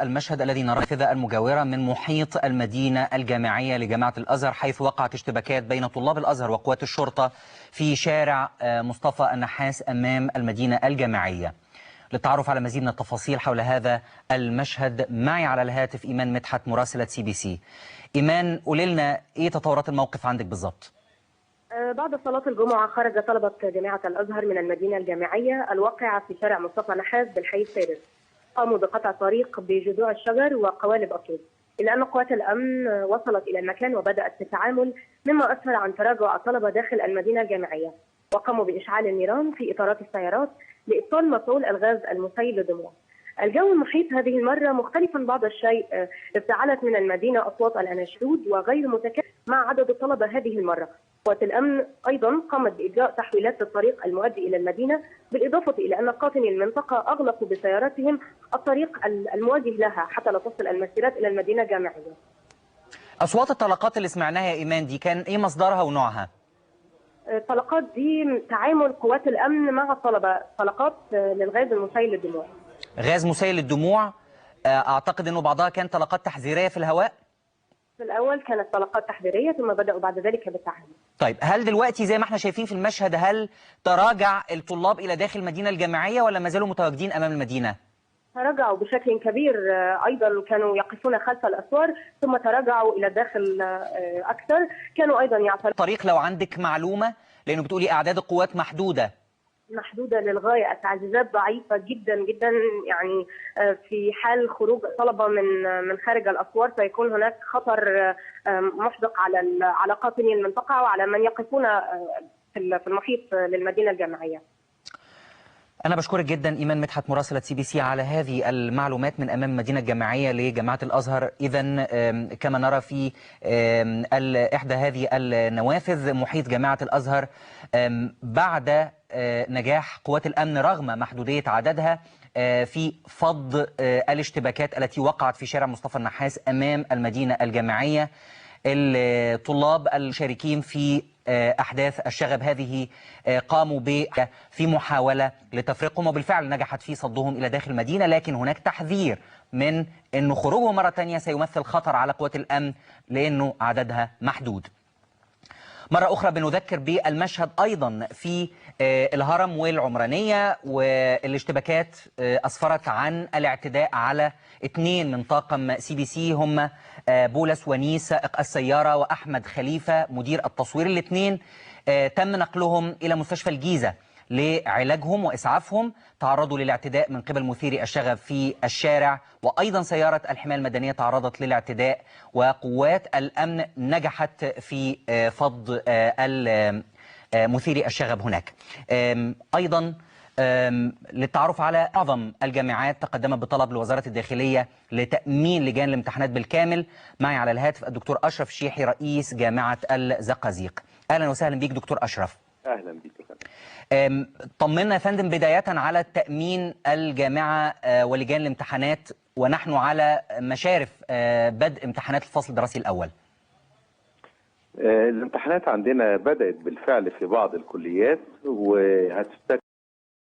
المشهد الذي نراه في المجاورة من محيط المدينة الجامعية لجامعة الأزهر، حيث وقعت اشتباكات بين طلاب الأزهر وقوات الشرطة في شارع مصطفى النحاس أمام المدينة الجامعية. للتعرف على مزيد من التفاصيل حول هذا المشهد معي على الهاتف إيمان مدحت مراسلة CBC. إيمان، قولي لنا إيه تطورات الموقف عندك بالضبط؟ بعد صلاة الجمعة خرج طلبة جامعة الأزهر من المدينة الجامعية الواقعة في شارع مصطفى نحاس بالحي السادس. قاموا بقطع طريق بجذوع الشجر وقوالب أطوب، إلا أن قوات الأمن وصلت إلى المكان وبدأت في التعامل، مما أسفر عن تراجع الطلبة داخل المدينة الجامعية، وقاموا بإشعال النيران في إطارات السيارات لإبطال مفعول الغاز المسيل للدموع. الجو المحيط هذه المرة مختلفا بعض الشيء، افتعلت من المدينة أصوات الأناشيد وغير متكافئة مع عدد الطلبة هذه المرة. قوات الأمن أيضا قامت بإجراء تحويلات للطريق المؤدي إلى المدينة، بالإضافة إلى أن قاطني المنطقة أغلقوا بسياراتهم الطريق المواجه لها حتى لا تصل المسيرات إلى المدينة الجامعية. أصوات الطلقات اللي سمعناها يا إيمان دي كان إيه مصدرها ونوعها؟ الطلقات دي تعامل قوات الأمن مع الطلبة، طلقات للغاز المسيل للدموع. غاز مسيل للدموع، أعتقد أنه بعضها كان طلقات تحذيرية في الهواء؟ في الأول كانت طلقات تحذيرية ثم بدأوا بعد ذلك بالتعامل. طيب، هل دلوقتي زي ما احنا شايفين في المشهد هل تراجع الطلاب إلى داخل المدينة الجامعية ولا ما زالوا متواجدين أمام المدينة؟ تراجعوا بشكل كبير، أيضا كانوا يقفون خلف الأسوار ثم تراجعوا إلى الداخل أكثر، كانوا أيضا يعترضون. طريق لو عندك معلومة، لأنه بتقولي أعداد القوات محدودة للغاية، التعزيزات ضعيفة جدا جدا، يعني في حال خروج طلبة من خارج الأسوار سيكون هناك خطر محدق على قاطني المنطقة وعلى من يقفون في المحيط للمدينة الجامعية. أنا بشكرك جدا إيمان مدحت مراسلة CBC على هذه المعلومات من أمام المدينة الجامعية لجامعة الأزهر. إذن كما نرى في إحدى هذه النوافذ محيط جامعة الأزهر بعد نجاح قوات الأمن رغم محدودية عددها في فض الاشتباكات التي وقعت في شارع مصطفى النحاس أمام المدينة الجامعية. الطلاب المشاركين في أحداث الشغب هذه قاموا في محاولة لتفريقهم، وبالفعل نجحت في صدهم إلى داخل المدينة، لكن هناك تحذير من أنه خروجهم مرة تانية سيمثل خطر على قوات الأمن لأنه عددها محدود. مرة أخرى بنذكر بالمشهد أيضا في الهرم والعمرانية، والاشتباكات أسفرت عن الاعتداء على 2 من طاقم CBC هم بولس ونيس سائق السيارة وأحمد خليفة مدير التصوير. الاثنين تم نقلهم إلى مستشفى الجيزة لعلاجهم وإسعافهم. تعرضوا للاعتداء من قبل مثيري الشغب في الشارع، وأيضا سيارة الحماية المدنية تعرضت للاعتداء، وقوات الأمن نجحت في فض مثيري الشغب هناك. أيضا للتعرف على أعظم الجامعات تقدمت بطلب لوزارة الداخلية لتأمين لجان الامتحانات بالكامل. معي على الهاتف الدكتور أشرف الشيحي رئيس جامعة الزقازيق. أهلا وسهلا بيك دكتور أشرف. أهلا بيك. طمنا يا فندم بداية على تأمين الجامعة ولجان الامتحانات ونحن على مشارف بدء امتحانات الفصل الدراسي الأول. الامتحانات عندنا بدأت بالفعل في بعض الكليات وهتستكمل